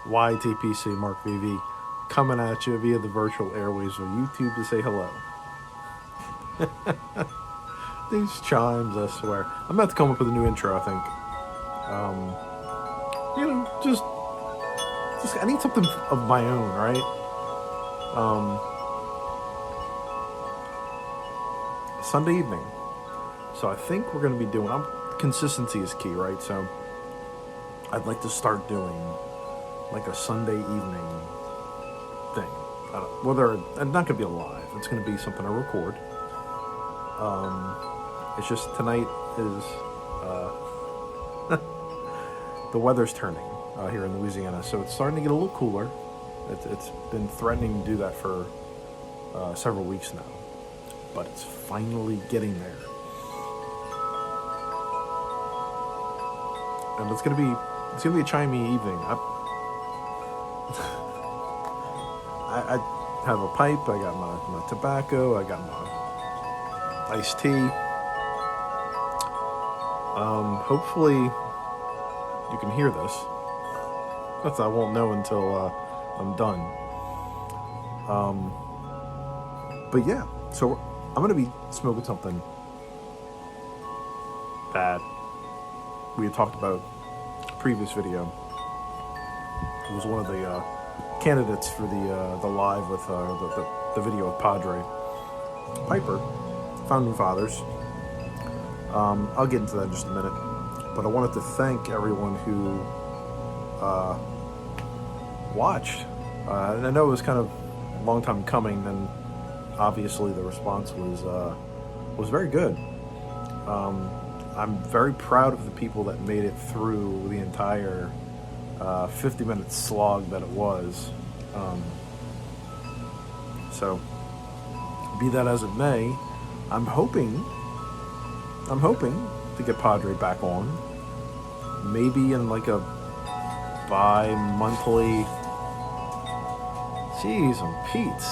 YTPC Mark VV coming at you via the virtual airways of YouTube to say hello. These chimes, I swear. I'm about to come up with a new intro, I think. Just I need something of my own, right? Sunday evening. So I think we're going to be doing... consistency is key, right? So I'd like to start doing like a Sunday evening thing. It's not going to be a live. It's going to be something I record. It's just tonight is... the weather's turning here in Louisiana, so it's starting to get a little cooler. It's been threatening to do that for several weeks now, but it's finally getting there. And it's gonna be a chimey evening. I have a pipe. I got my tobacco. I got my iced tea. Hopefully you can hear this. That's I won't know until I'm done. But yeah, so I'm gonna be smoking something that we had talked about in a previous video. It was one of the candidates for the live with the video with Padre Piper, Founding Fathers. I'll get into that in just a minute, but I wanted to thank everyone who watched. And I know it was kind of a long time coming, and obviously the response was very good. I'm very proud of the people that made it through the entire 50-minute slog that it was. So, be that as it may, I'm hoping to get Padre back on. Maybe in like a bi-monthly... Jeez, I'm Pete.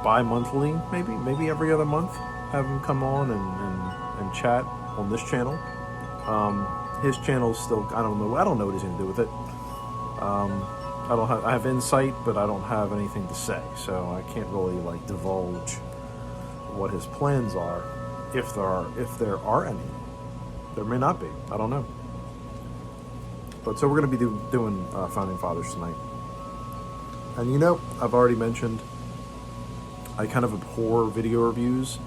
Bi-monthly, maybe every other month. Have him come on and chat on this channel. His channel's still, I don't know what he's gonna do with it. I have insight, but I don't have anything to say, so I can't really like divulge what his plans are, if there are any. There may not be, I don't know. But so we're gonna be doing Founding Fathers tonight. And I've already mentioned I kind of abhor video reviews,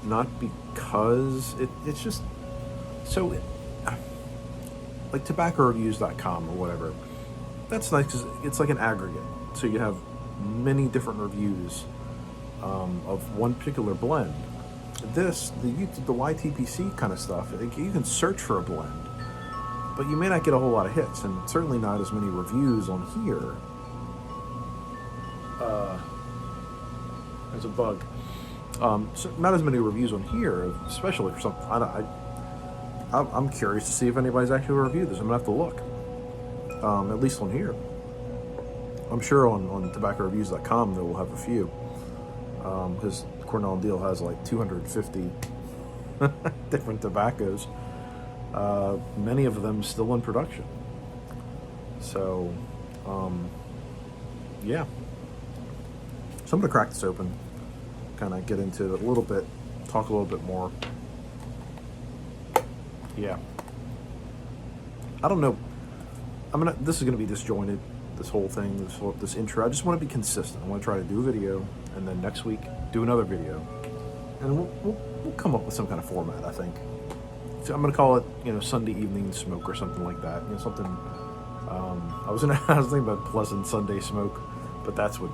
not because it's just so like tobaccoreviews.com or whatever. That's nice because it's like an aggregate, so you have many different reviews of one particular blend. The YTPC kind of stuff, you can search for a blend, but you may not get a whole lot of hits, and certainly not as many reviews on here. There's a bug. So not as many reviews on here, especially for something. I'm curious to see if anybody's actually reviewed this. I'm gonna have to look. At least on here. I'm sure on tobaccoreviews.com they will have a few. Because Cornell and Deal has like 250 different tobaccos. Many of them still in production. So, yeah. So I'm gonna crack this open. Kind of get into it a little bit, talk a little bit more. Yeah. I don't know. This is gonna be disjointed. This whole thing, this intro. I just want to be consistent. I want to try to do a video, and then next week do another video, and we'll come up with some kind of format. I think. So I'm gonna call it, Sunday evening smoke or something like that. Something. I was thinking about pleasant Sunday smoke, but that's what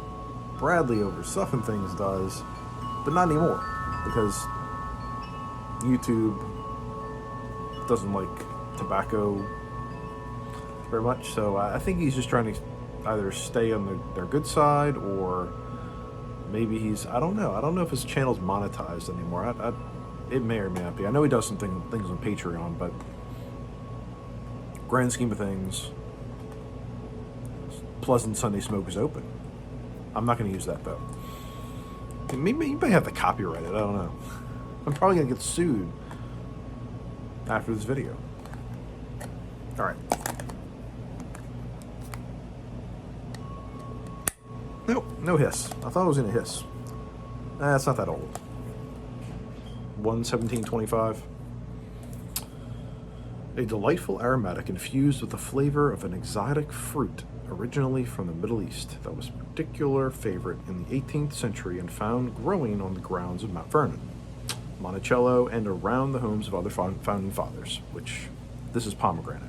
Bradley over Stuff and Things does. But not anymore, because YouTube doesn't like tobacco very much. So I think he's just trying to either stay on their good side, or maybe I don't know. I don't know if his channel's monetized anymore. It may or may not be. I know he does some things on Patreon, but grand scheme of things, Pleasant Sunday Smoke is open. I'm not going to use that, though. Maybe you may have to copyright it. I don't know. I'm probably going to get sued after this video. All right. No hiss. I thought it was going to hiss. It's not that old. 11725. A delightful aromatic infused with the flavor of an exotic fruit originally from the Middle East that was a particular favorite in the 18th century and found growing on the grounds of Mount Vernon, Monticello, and around the homes of other founding fathers, which this is pomegranate.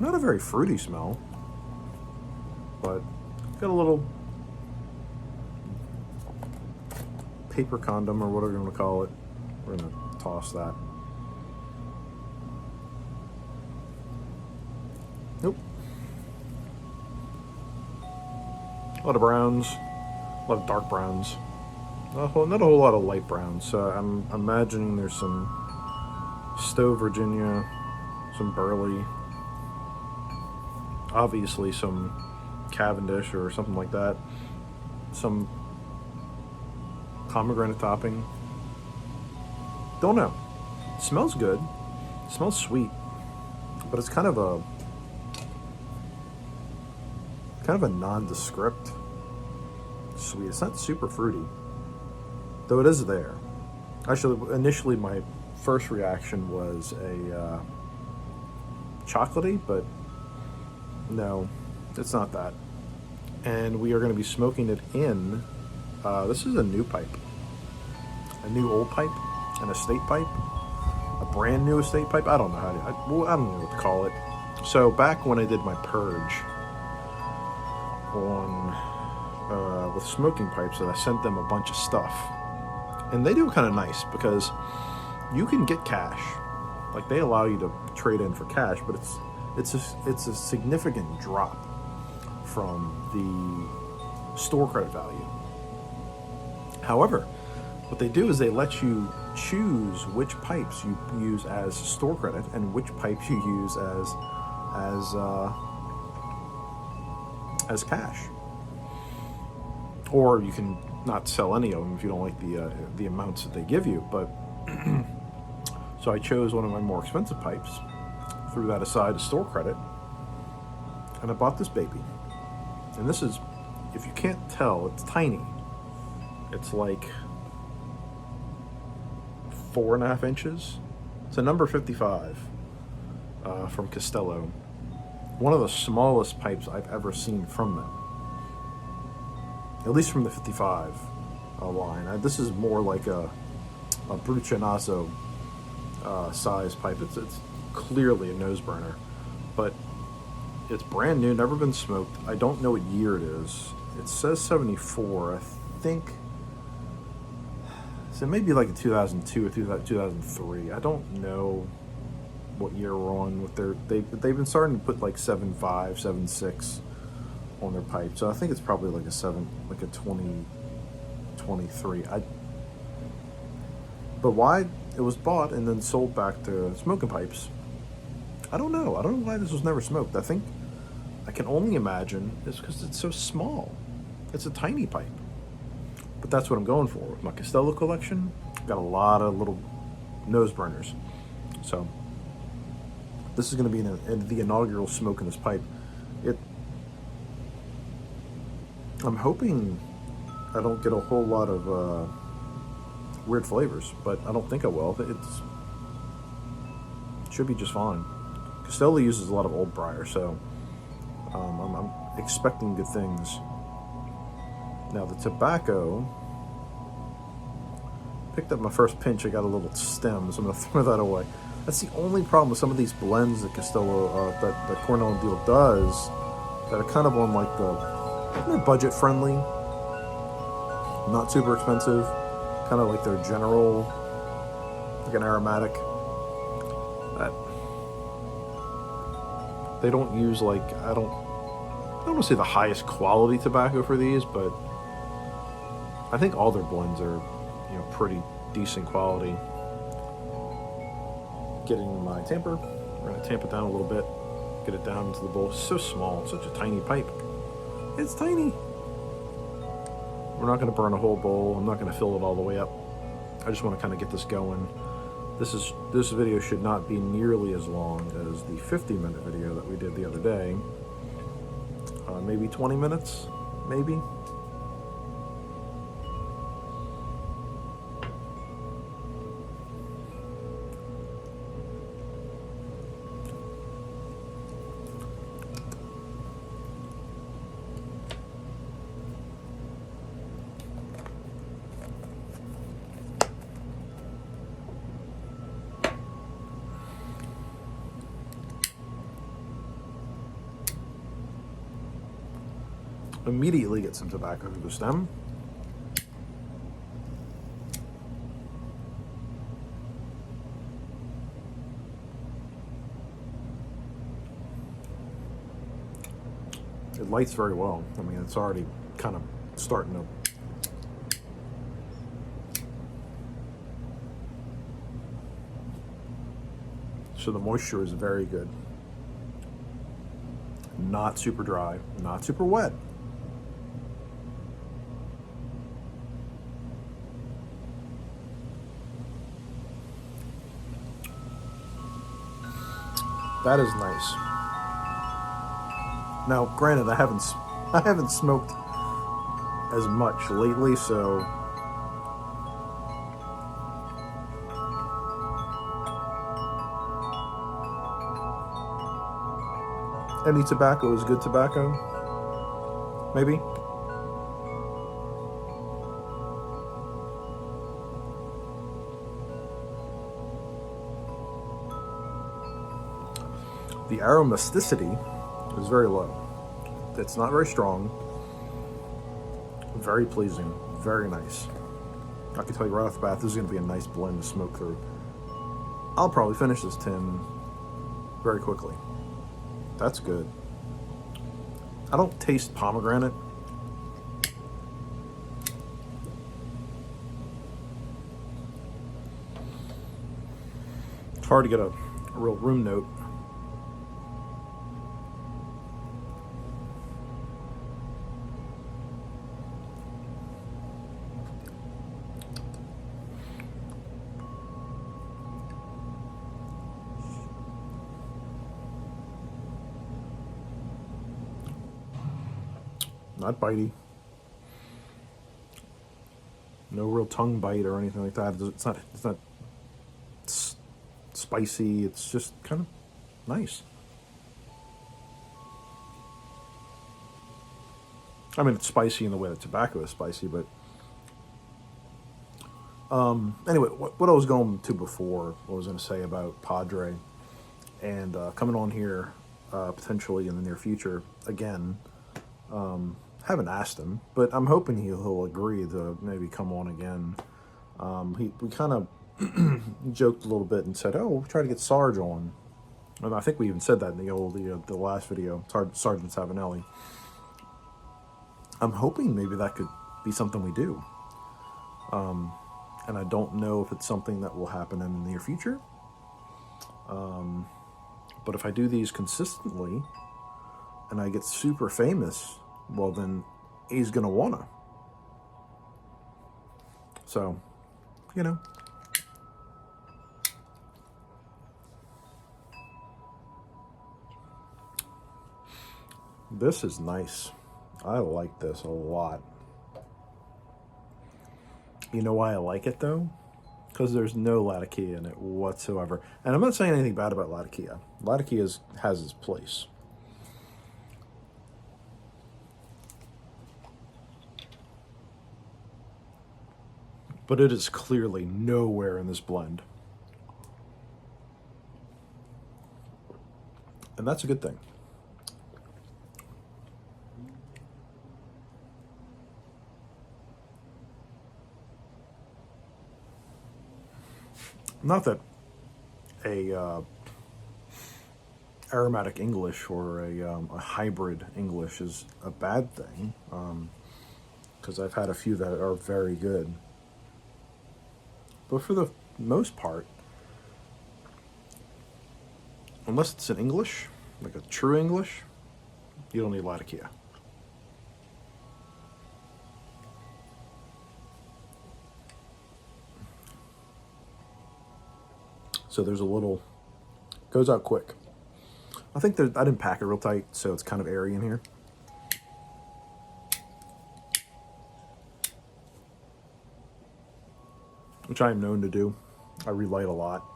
Not a very fruity smell, but got a little paper condom or whatever you want to call it. We're going to toss that. Nope. A lot of browns, a lot of dark browns. Not a whole lot of light browns. I'm imagining there's some Stowe, Virginia, some Burley, obviously some Cavendish or something like that, some pomegranate topping. Don't know. It smells good. It smells sweet, but it's kind of a nondescript sweet. It's not super fruity, though it is there. Actually, initially my first reaction was a chocolatey, but no, it's not that. And we are going to be smoking it in, this is a new pipe. A new old pipe, an estate pipe, a brand new estate pipe. I don't know how to, I don't know what to call it. So back when I did my purge on with smoking pipes, that I sent them a bunch of stuff. And they do kind of nice because you can get cash. Like they allow you to trade in for cash, but it's a significant drop from the store credit value. However, what they do is they let you choose which pipes you use as store credit and which pipes you use as cash. Or you can not sell any of them if you don't like the amounts that they give you. But so I chose one of my more expensive pipes, threw that aside as store credit, and I bought this baby. And this is, if you can't tell, it's tiny. It's like 4.5 inches. It's a number 55 from Castello. One of the smallest pipes I've ever seen from them. At least from the 55 line. This is more like a Brucinazzo size pipe. It's clearly a nose burner, but it's brand new, never been smoked. I don't know what year it is. It says 74. I think so. Maybe like a 2002 or 2003. I don't know what year we're on with they've been starting to put like 7.5, 7.6 on their pipe. So I think it's probably like a 2023. But why it was bought and then sold back to smoking pipes, I don't know. I don't know why this was never smoked. I can only imagine it's because it's so small. It's a tiny pipe. But that's what I'm going for. With my Castello collection, I've got a lot of little nose burners. So this is going to be the inaugural smoke in this pipe. I'm hoping I don't get a whole lot of weird flavors, but I don't think I will. It should be just fine. Castello uses a lot of old briar, so I'm expecting good things. Now the tobacco, picked up my first pinch. I got a little stem, so I'm going to throw that away. That's the only problem with some of these blends that Castello, that Cornell and Deal does, that are kind of on like they're budget friendly, not super expensive, kind of like their general, like an aromatic. They don't use like, I don't want to say the highest quality tobacco for these, but I think all their blends are, pretty decent quality. Getting my tamper, we're going to tamp it down a little bit, get it down into the bowl. It's so small, it's such a tiny pipe. It's tiny. We're not going to burn a whole bowl. I'm not going to fill it all the way up. I just want to kind of get this going. This video should not be nearly as long as the 50-minute video that we did the other day. Maybe 20 minutes, maybe. Immediately get some tobacco through the stem. It lights very well. I mean, it's already kind of starting to. So the moisture is very good. Not super dry, not super wet. That is nice. Now, granted, I haven't smoked as much lately, so any tobacco is good tobacco, maybe. The aromaticity is very low. It's not very strong. Very pleasing. Very nice. I can tell you right off the bat, this is going to be a nice blend to smoke through. I'll probably finish this tin very quickly. That's good. I don't taste pomegranate. It's hard to get a real room note. Not bitey. No real tongue bite or anything like that. It's not spicy. It's just kind of nice. I mean, it's spicy in the way that tobacco is spicy, but anyway, what I was going to before, what I was going to say about Padre, and coming on here potentially in the near future again. Haven't asked him, but I'm hoping he'll agree to maybe come on again. We kind of joked a little bit and said, "Oh, we'll try to get Sarge on," and I think we even said that in the last video, Sergeant Savinelli. I'm hoping maybe that could be something we do, and I don't know if it's something that will happen in the near future. But if I do these consistently and I get super famous, well, then he's going to wanna. So, you know. This is nice. I like this a lot. You know why I like it, though? Because there's no Latakia in it whatsoever. And I'm not saying anything bad about Latakia. Latakia has its place. But it is clearly nowhere in this blend. And that's a good thing. Not that a aromatic English or a hybrid English is a bad thing, because I've had a few that are very good. But for the most part, unless it's an English, like a true English, you don't need Latakia. So there's a little, goes out quick. I think I didn't pack it real tight, so it's kind of airy in here. Which I am known to do. I relight a lot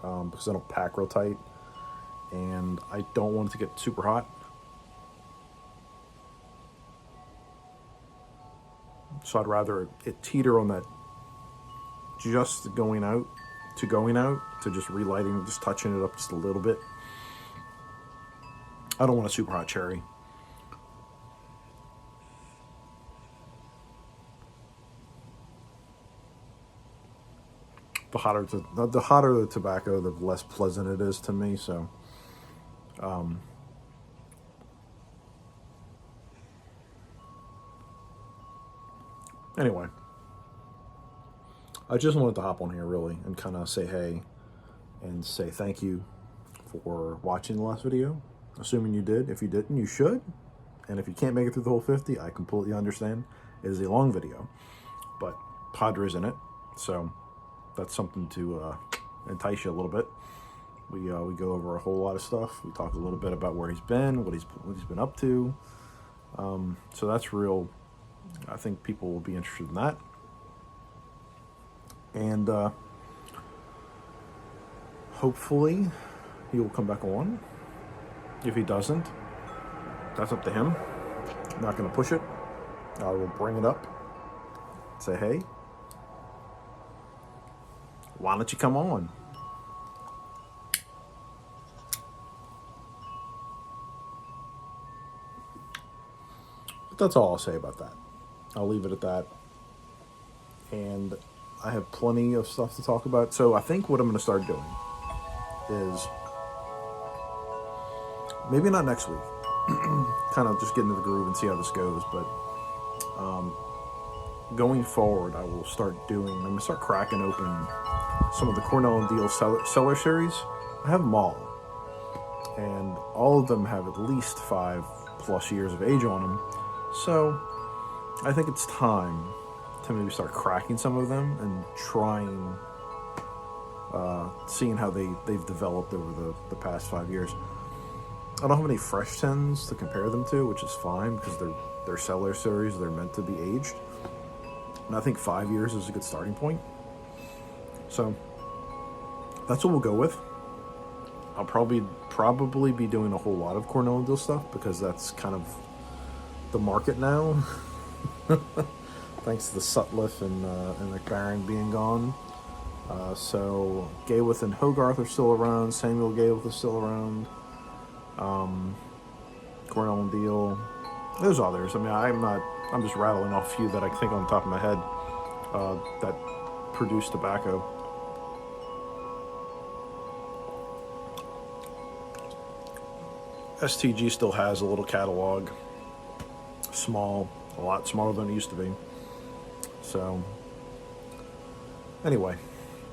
because I don't pack real tight, and I don't want it to get super hot. So I'd rather it teeter on that just going out to just relighting, just touching it up just a little bit. I don't want a super hot cherry. The hotter the tobacco, the less pleasant it is to me. So, anyway, I just wanted to hop on here really and kind of say hey and say thank you for watching the last video. Assuming you did. If you didn't, you should. And if you can't make it through the whole 50, I completely understand. It is a long video, but Padre's in it, so that's something to entice you a little bit. We go over a whole lot of stuff. We talk a little bit about where he's been, what he's been up to. So that's real. I think people will be interested in that. And hopefully he will come back on. If he doesn't, that's up to him. I'm not going to push it. I will bring it up. Say, hey, why don't you come on? But that's all I'll say about that. I'll leave it at that. And I have plenty of stuff to talk about. So I think what I'm going to start doing is, maybe not next week, kind of just get into the groove and see how this goes, but going forward, I will start I'm going to start cracking open some of the Cornell and Deal Cellar series. I have them all, and all of them have at least 5+ years of age on them, so I think it's time to maybe start cracking some of them and trying, seeing how they've developed over the past 5 years. I don't have any fresh 10s to compare them to, which is fine because they're cellar series. They're meant to be aged. And I think 5 years is a good starting point. So that's what we'll go with. I'll probably be doing a whole lot of Cornell and Deal stuff because that's kind of the market now. Thanks to the Sutliff and McBaron being gone. So Gayworth and Hogarth are still around. Samuel Gayworth is still around. Cornell and Deal. There's others. I mean, I'm just rattling off a few that I think on the top of my head that produce tobacco. STG still has a little catalog. Small, a lot smaller than it used to be. So, anyway,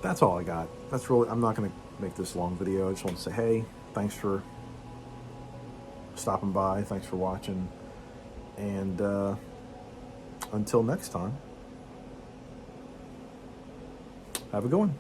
that's all I got. I'm not going to make this long video. I just want to say, hey, thanks for stopping by. Thanks for watching. And until next time, have a good one.